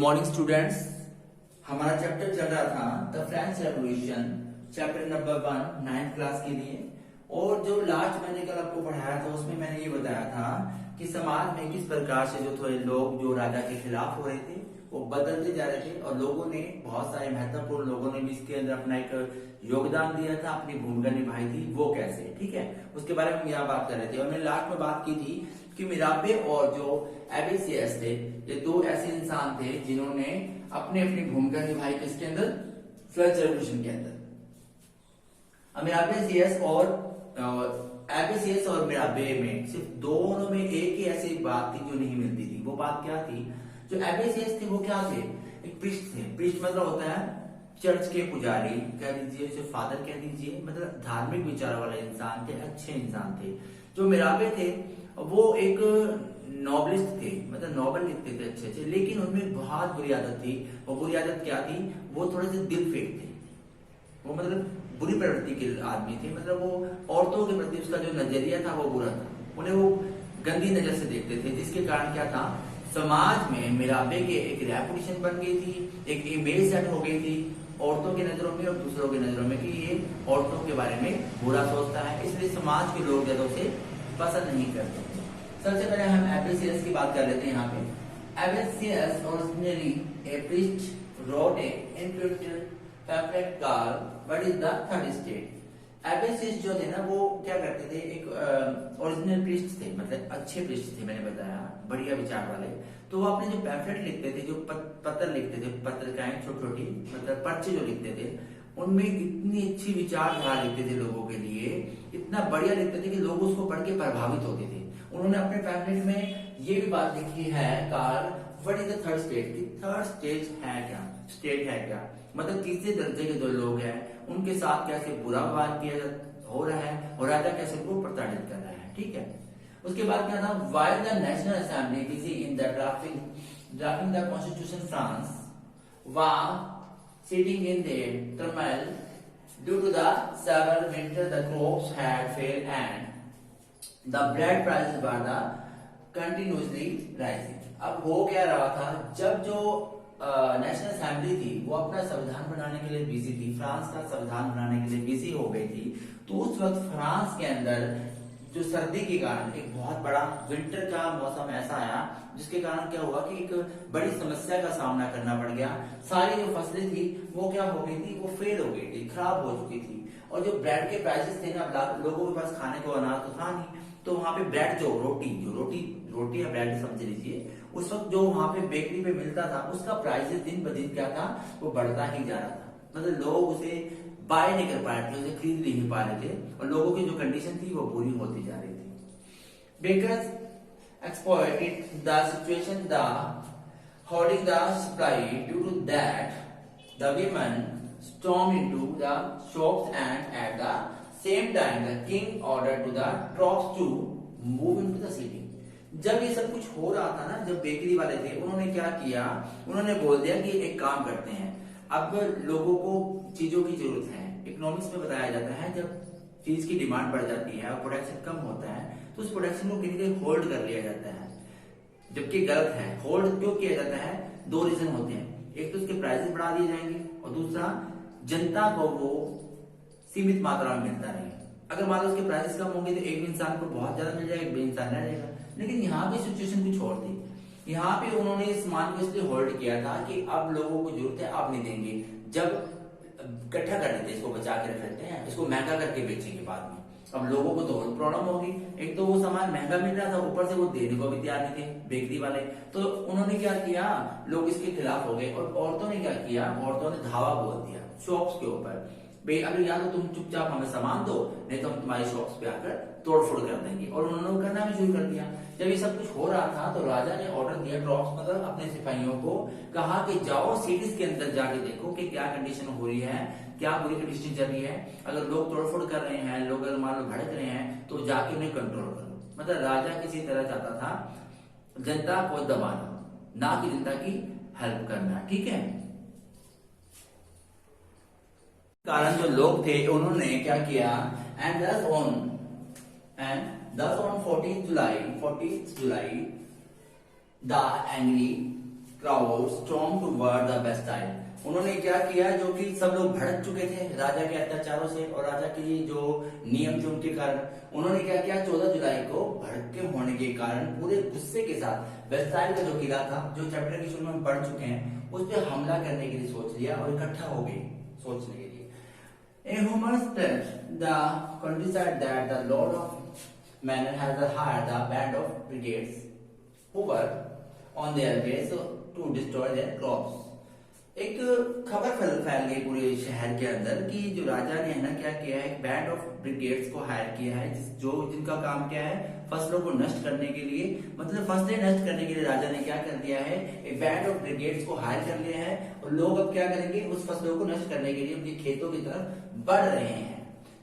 Morning students. हमारा chapter चल रहा था the French revolution, chapter number 1 9th class के लिए। और जो लास्ट मैंने कल आपको पढ़ाया था उसमें मैंने ये बताया था कि समाज में किस प्रकार से जो थोड़े लोग जो राजा के खिलाफ हो रहे थे वो बदलते जा रहे थे, और लोगों ने बहुत सारे महत्वपूर्ण लोगों ने भी इसके अंदर अपना एक योगदान दिया था, अपनी भूमिका निभाई थी। वो कैसे, ठीक है, उसके बारे में हम यहाँ बात कर रहे थे। और मैंने लास्ट में बात की थी कि मिराबे और जो एबीसीएस थे, ये दो ऐसे इंसान थे जिन्होंने अपनी अपनी भूमिका निभाई किसके अंदर, फ्रेंच रेवोल्यूशन के अंदर। मिराबे और एबीसीएस और मिराबे में सिर्फ दोनों में एक ही ऐसी बात थी जो नहीं मिलती थी। वो बात क्या थी? जो एबीसीएस थे वो क्या थे? एक प्रीस्ट थे। प्रीस्ट मतलब होता है चर्च के पुजारी कह दीजिए, उसे फादर कह दीजिए, मतलब धार्मिक विचार वाले इंसान थे, अच्छे इंसान थे। जो मिराबे थे वो एक नॉबलिस्ट थे, मतलब नॉवल लिखते थे अच्छे अच्छे, लेकिन उनमें बहुत बुरी आदत थी। वो बुरी आदत क्या थी? वो थोड़े से दिल फेंक थे। वो मतलब बुरी प्रवृत्ति के आदमी थे, मतलब वो औरतों के प्रति उसका जो नजरिया था वो बुरा था। उन्हें वो गंदी नजर से देखते थे, जिसके कारण क्या था, समाज में मिराबे के एक रेपुटेशन बन गई थी, एक इमेज सेट हो गई थी औरतों की नजरों में और दूसरों की नजरों में कि ये औरतों के बारे में बुरा सोचता है, इसलिए समाज के लोग ज्यादा उसे पसंद नहीं करते। सबसे पहले हम एबीसीएस की बात कर लेते हैं। यहाँ पे Abbe Sieyes originally a priest wrote a influential pamphlet called what is the third state. Abbe Sieyes जो थे ना वो क्या करते थे, एक ओरिजिनल प्रीस्ट थे, मतलब अच्छे प्रीस्ट थे, मैंने बताया बढ़िया विचार वाले। तो वो अपने जो पैम्फलेट लिखते थे, जो पत्र लिखते थे, पत्रिकाएं छोटी छोटी, मतलब पर्चे जो लिखते थे, उनमें इतनी अच्छी विचारधारा लिखते थे लोगों के लिए, इतना बढ़िया लिखते थे कि लोग उसको पढ़ के प्रभावित होते थे। उन्होंने अपने पैम्फलेट में ये भी बात लिखी है car what is the third state, कि थर्ड स्टेज है क्या, स्टेट है क्या, मतलब तीसरे दर्जे के जो लोग हैं उनके साथ कैसे बुरा व्यवहार किया हो रहा है और राजा कैसे उनको प्रताड़ित कर रहा है, ठीक है। उसके बाद क्या था, while the national assembly busy in the drafting the constitution France was sitting in the turmoil due to the severe winter, the crops had failed and the bread prices were the continuously rising। अब हो क्या रहा था, जब जो national assembly थी वो अपना संविधान बनाने के लिए बिजी थी, फ्रांस का संविधान बनाने के लिए बिजी हो गई थी, तो उस वक्त फ्रांस के अंदर जो सर्दी के कारण एक बहुत बड़ा विंटर का मौसम ऐसा आया जिसके कारण क्या हुआ कि एक बड़ी समस्या का सामना करना पड़ गया। सारी जो फसलें थी वो क्या हो गई थी, वो फेल हो गई थी, खराब हो चुकी थी। और जो ब्रेड के प्राइसेस थे ना, लोगों के पास खाने को अनाज तो था नहीं, तो वहां पे ब्रेड जो रोटी या ब्रेड समझ लीजिए, उस वक्त जो वहां पे बेकरी पे मिलता था उसका प्राइसेस दिन ब दिन क्या था, वो बढ़ता ही जा रहा था। मतलब लोग उसे बाय नहीं कर पा रहे थे, उसे खरीद नहीं पा रहे थे, और लोगों की जो कंडीशन थी वो बुरी होती जा रही थी। Bakers exploited the situation, the hoarding the supply. Due to that, the women stormed into the shops, and at the same time the king ordered to the troops to move into the city। जब ये सब कुछ हो रहा था ना, जब bakery वाले थे उन्होंने क्या किया, उन्होंने बोल दिया कि एक काम करते हैं, अब लोगों को चीजों की जरूरत है। इकोनॉमिक्स में बताया जाता है जब चीज की डिमांड बढ़ जाती है और प्रोडक्शन कम होता है तो उस प्रोडक्शन को कहीं कहीं होल्ड कर लिया जाता है, जबकि गलत है। होल्ड क्यों किया जाता है? दो रीजन होते हैं, एक तो उसके प्राइसेस बढ़ा दिए जाएंगे और दूसरा जनता को वो सीमित मात्रा में मिलता रहे। अगर मान लो उसके प्राइसेस कम होंगे तो एक इंसान को बहुत ज्यादा मिल जाएगा, एक इंसान रह जाएगा। लेकिन यहाँ पे सिचुएशन कुछ और थी। यहाँ पे उन्होंने इस मान को इसलिए होल्ड किया था कि अब लोगों को जरूरत है, अब नहीं देंगे, जब इकट्ठा कर देते इसको बचा के रख लेते हैं, इसको महंगा करके बेचेंगे बाद में। अब लोगों को तो और प्रॉब्लम होगी, एक तो वो सामान महंगा मिल रहा था, ऊपर से वो देने को भी तैयार नहीं थे बेकरी वाले। तो उन्होंने क्या किया, लोग इसके खिलाफ हो गए। और औरतों ने क्या किया, औरतों ने धावा बोल दिया शॉप्स के ऊपर, भाई अगर या तो तुम चुपचाप हमें सामान दो, नहीं तो हम तुम्हारी शॉप्स पे आकर तोड़फोड़ कर देंगे। और उन्होंने करना भी शुरू कर दिया। जब ये सब कुछ हो रहा था तो राजा ने ऑर्डर दिया, ट्रॉप्स मतलब अपने सिपाहियों को कहा कि जाओ सिटीज के अंदर जाके देखो कि क्या कंडीशन हो रही है, क्या बुरी कंडीशन चल रही है। अगर लोग तोड़फोड़ कर रहे हैं, लोग अगर मान लो भड़क रहे हैं, तो जाके उन्हें कंट्रोल करो। मतलब राजा किसी तरह चाहता था जनता को दबाना, ना कि जनता की हेल्प करना, ठीक है। कारण जो लोग थे उन्होंने क्या किया, and thus on 14th July the angry crowd stormed toward the Bastille. उन्होंने क्या किया, जो कि सब लोग भड़क चुके थे राजा के अत्याचारों से और राजा के जो नियम थे उनके कारण। उन्होंने क्या किया, 14 जुलाई को भड़के होने के कारण पूरे गुस्से के साथ वेस्टाइल का जो किला था, जो चैप्टर की शुरू में हम पढ़ चुके हैं, उस पर हमला करने के लिए सोच लिया और इकट्ठा हो गए सोचने के लिए। In Homer's play, the countryside that the Lord of Manor has hired a band of brigades who were on their way to destroy their crops. एक खबर फैल गई पूरे शहर के अंदर कि जो राजा ने है ना क्या किया है, एक बैंड ऑफ ब्रिगेड्स को हायर किया है जिनका काम क्या है, फसलों को नष्ट करने के लिए, मतलब फसलें नष्ट करने के लिए राजा ने क्या कर दिया है, एक बैंड ऑफ ब्रिगेड्स को हायर कर लिया है और लोग अब क्या करेंगे, उस फसलों को नष्ट करने के लिए उनके खेतों की तरफ बढ़ रहे हैं।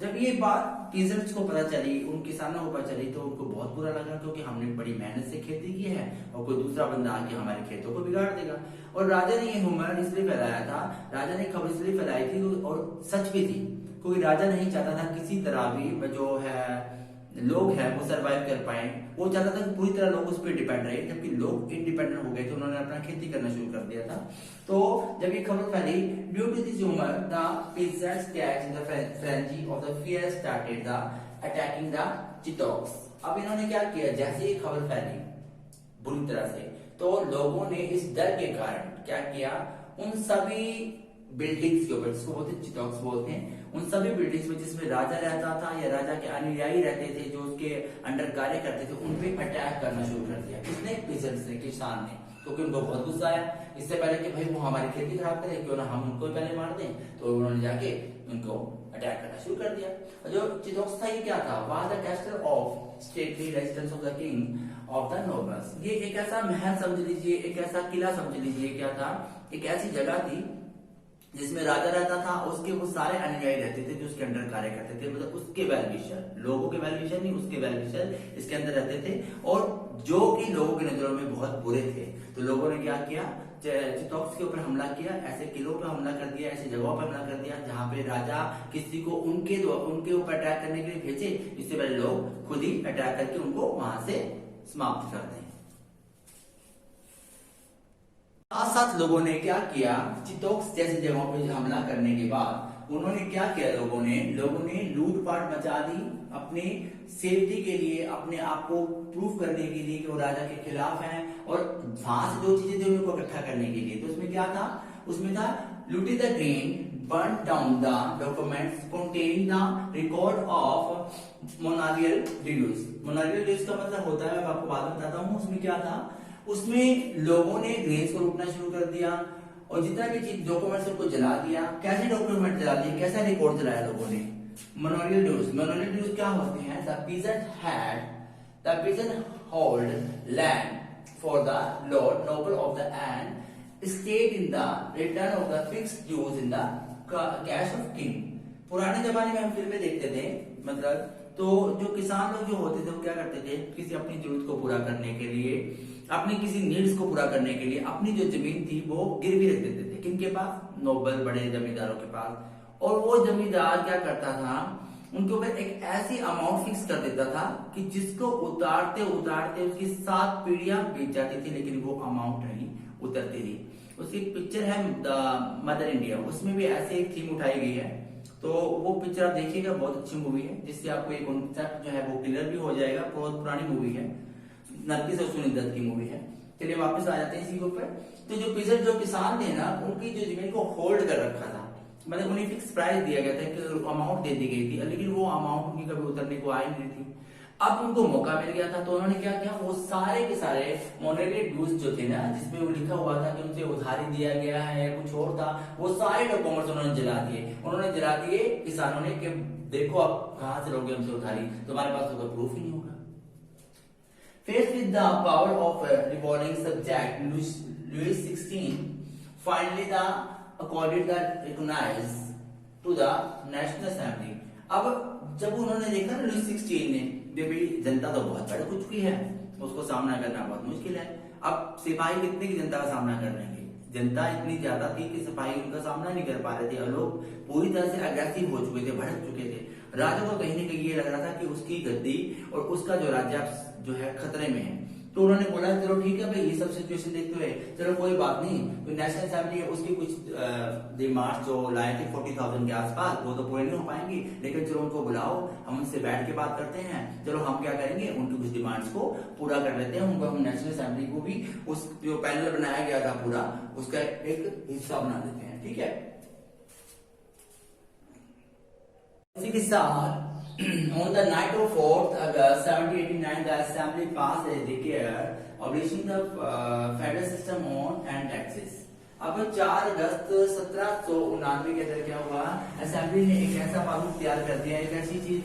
जब ये बात पीजेंट्स को पता चली, उन किसानों को पता चली, तो उनको बहुत बुरा लगा क्योंकि हमने बड़ी मेहनत से खेती की है और कोई दूसरा बंदा आके हमारे खेतों को बिगाड़ देगा। और राजा ने ये ह्यूमर इसलिए फैलाया था, राजा ने खबर इसलिए फैलाई थी और सच भी थी, क्योंकि राजा नहीं चाहता था किसी तरह भी जो है लोग हैं वो सरवाइव कर पाए। वो चाहता था कि पूरी तरह लोग उस पर डिपेंड रहे, जबकि लोग इंडिपेंडेंट हो गए थे, उन्होंने अपना खेती करना शुरू कर दिया था। तो जब ये खबर फैली, due to this humour the peasants catch in the frenzy of the fear started the attacking the Chittox। अब इन्होंने क्या किया, जैसे ये खबर फैली बुरी तरह से, तो लोगों ने इस डर के कारण क्या किया, उन सभी बिल्डिंग्स के ऊपर, जिसको बोलते हैं चिटॉक्स बोलते हैं, उन सभी बिल्डिंग्स में जिसमें राजा रहता था या राजा के अनुयायी रहते थे, जो उसके अंडर कार्य करते थे, उन पे अटैक करना शुरू कर दिया। किसने? पीजेंट्स ने, किसान ने, क्योंकि उनको बहुत गुस्सा आया। इससे पहले कि भाई वो हमारी खेती खराब करे, क्यों ना हम उनको पहले मार दें, तो उन्होंने जाके उनको अटैक करना शुरू कर दिया। और जो चिटॉक्स था ये क्या था, was the castle of stately residence of the king of the nobles. ये एक ऐसा महल समझ लीजिए, एक ऐसा किला समझ लीजिए, क्या था, एक ऐसी जगह थी जिसमें राजा रहता था, उसके वो सारे अनुयायी रहते थे जो उसके अंडर कार्य करते थे, मतलब उसके वेलविशर, लोगों के वेलविशर नहीं, उसके वेलविशर इसके अंदर रहते थे, और जो कि लोगों की नजरों में बहुत बुरे थे। तो लोगों ने क्या किया, चिटॉक्स के ऊपर हमला किया, ऐसे किलों पर हमला कर दिया, ऐसे जगहों पर हमला कर दिया जहां पे राजा किसी को उनके ऊपर अटैक करने के लिए भेजे, इससे पहले लोग खुद ही अटैक करके उनको वहां से समाप्त कर दें। साथ लोगों ने क्या किया, चिटॉक्स जैसी जगहों पे हमला करने के बाद उन्होंने क्या किया, लोगों ने लूटपाट मचा दी अपनी सेफ्टी के लिए, अपने आप को प्रूफ करने के लिए कि वो राजा के खिलाफ हैं, और वहां से जो चीजें थी उनको इकट्ठा करने के लिए। तो उसमें क्या था, उसमें था looted the grain, burn down the documents containing the record of monarchical dues। monarchical dues का मतलब होता है, मैं आपको बाद में बताता हूँ। उसमें क्या था, उसमें लोगों ने ग्रेन्स को लूटना शुरू कर दिया और जितना भी चीज डॉक्यूमेंट्स उनको जला दिया। कैसे डॉक्यूमेंट जला दिए, कैसा रिकॉर्ड जलाया लोगों ने, मनोरियल ड्यूज। मनोरियल ड्यूज क्या होते हैं, the peasant hold land for the lord noble of the and state in the return of the fixed dues in the cash of king। पुराने जमाने में हम फिल्में देखते थे, मतलब तो जो किसान लोग जो होते थे वो क्या करते थे, किसी अपनी जरूरत को पूरा करने के लिए, अपनी किसी नीड्स को पूरा करने के लिए अपनी जो जमीन थी वो गिरवी रख देते थे। किनके पास? नोबल, बड़े जमींदारों के पास। और वो जमींदार क्या करता था, उनके ऊपर एक ऐसी अमाउंट फिक्स कर देता था कि जिसको उतारते उतारते उसकी 7 पीढ़ियां बीत जाती थी, लेकिन वो अमाउंट नहीं उतरती थी। उसकी एक पिक्चर है द मदर इंडिया, उसमें भी ऐसे एक थीम उठाई गई है, तो वो पिक्चर आप देखिएगा, बहुत अच्छी मूवी है, जिससे आपको एक कॉन्सेप्ट जो है वो क्लियर भी हो जाएगा। बहुत पुरानी मूवी है, नरगिस और सुनील दत्त की मूवी है। चलिए वापस आ जाते हैं इसी के ऊपर। तो जो पीजेंट, जो किसान थे ना, उनकी जो जमीन को होल्ड कर रखा था, मतलब उन्हें फिक्स प्राइस दिया गया था, कि अमाउंट दे दी गई थी, लेकिन वो अमाउंट उनकी कभी उतरने को आई नहीं थी। अब उनको मौका मिल गया था, तो उन्होंने क्या किया, वो सारे के सारे मोनेटरी ड्यूज जो थे ना, जिसमें वो लिखा हुआ था कि उनसे उधारी दिया गया है या कुछ और था, वो सारे डॉक्यूमेंट्स उन्होंने जला दिए। उन्होंने जला दिए किसानों ने कि देखो आप कहां से लोगे हमसे उधारी, तुम्हारे पास तो कोई प्रूफ ही नहीं होगा। Faced with the power of revolving subject, Louis XVI finally accorded the recognize to the National Assembly। अब जब उन्होंने देखा ना लुईस 16 ने, भी जनता तो बहुत बड़ी हो चुकी है, उसको सामना करना बहुत मुश्किल है। अब सिपाही कितने की जनता का सामना कर लेंगे, जनता इतनी ज्यादा थी कि सिपाही उनका सामना नहीं कर पा रहे थे, और लोग पूरी तरह से अग्रेसिव हो चुके थे, भड़क चुके थे। राजा को कहीं ना कहीं ये लग रहा था कि उसकी गद्दी और उसका जो राज्य जो है खतरे में है। तो उन्होंने बोला चलो ठीक है भाई, ये सब सिचुएशन देखते हुए चलो कोई बात नहीं, तो नेशनल असेंबली है उसकी कुछ डिमांड्स जो लाए थे 40,000 के आसपास, वो तो पूरे नहीं हो पाएंगी, लेकिन चलो उनको बुलाओ, हम उनसे बैठ के बात करते हैं, चलो हम क्या करेंगे उनकी कुछ डिमांड्स को पूरा कर लेते हैं, उनको हम नेशनल असेंबली को भी उस जो पैनल बनाया गया था पूरा उसका एक हिस्सा बना देते हैं, ठीक है। इसी के साथ on the night of 4th August 1789, the Assembly passed a decree abolishing the federal system on and taxes. अब 4 अगस्त 1789 के अंदर क्या हुआ, असेंबली ने एक ऐसा कानून तैयार कर दिया, एक ऐसी चीज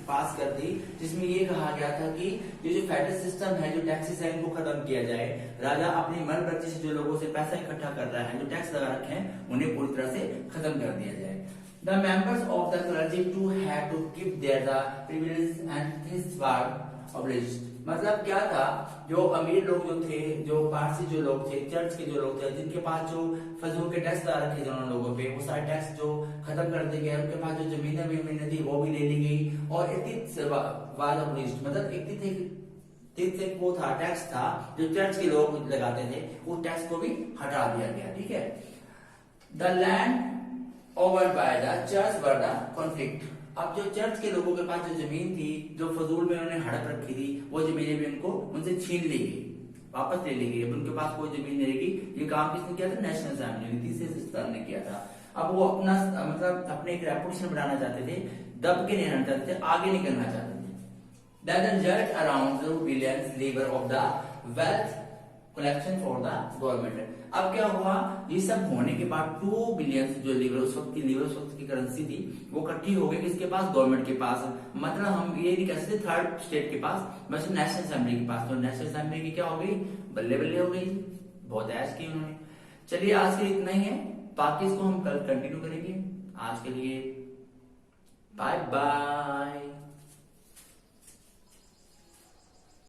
पास कर दी जिसमें ये कहा गया था कि ये जो फेडरल सिस्टम है, जो टैक्सेस है, इनको खत्म किया जाए। राजा अपनी मन मर्जी से जो लोगों से पैसा इकट्ठा कर रहा है, जो टैक्स लगा रखे हैं, उन्हें पूरी तरह से खत्म कर दिया जाए। The members of the clergy too had to give their the privileges and this were abolished। मतलब क्या था, जो अमीर लोग जो थे, जो पारसी जो लोग थे, चर्च के जो लोग थे, जिनके पास जो फजूल के टैक्स लगा रखे थे उन लोगों पे, वो सारे टैक्स जो खत्म कर दिए गए, उनके पास जो जमीनें भी थी वो भी ले ली गई, और मतलब एक वो था टैक्स था जो चर्च के लोग लगाते थे, उस टैक्स को भी हटा दिया गया, ठीक है। The land over by the church were the conflict. अब जो चर्च के लोगों के पास जो जमीन थी, जो फजूल में उन्होंने हड़प रखी थी, वो जमीनें भी उनको उनसे छीन ली गई, वापस ले ली गई। अब उनके पास कोई जमीन नहीं रहेगी। ये काम किसने किया था? नेशनल असेंबली ने, तीसरे सिस्टम ने किया था। अब वो अपना मतलब अपने एक रेपुटेशन बढ़ाना चाहते थे, दब के नहीं रहना चाहते थे, आगे नहीं करना चाहते थे। That result around the billions labor of the wealth collection for the government। अब क्या हुआ, ये सब होने के बाद 2 बिलियन जो लीवर उस वक्त की करेंसी थी, वो इकट्ठी हो गई किसके पास? गवर्नमेंट के पास। मतलब हम ये नहीं कह सकते थर्ड स्टेट के पास, बस नेशनल असेंबली के पास। तो नेशनल असेंबली की क्या हो गई? बल्ले बल्ले हो गई, बहुत ऐश की उन्होंने। चलिए आज के लिए इतना ही है, बाकी इसको हम कल कंटिन्यू करेंगे। आज के लिए बाय बाय।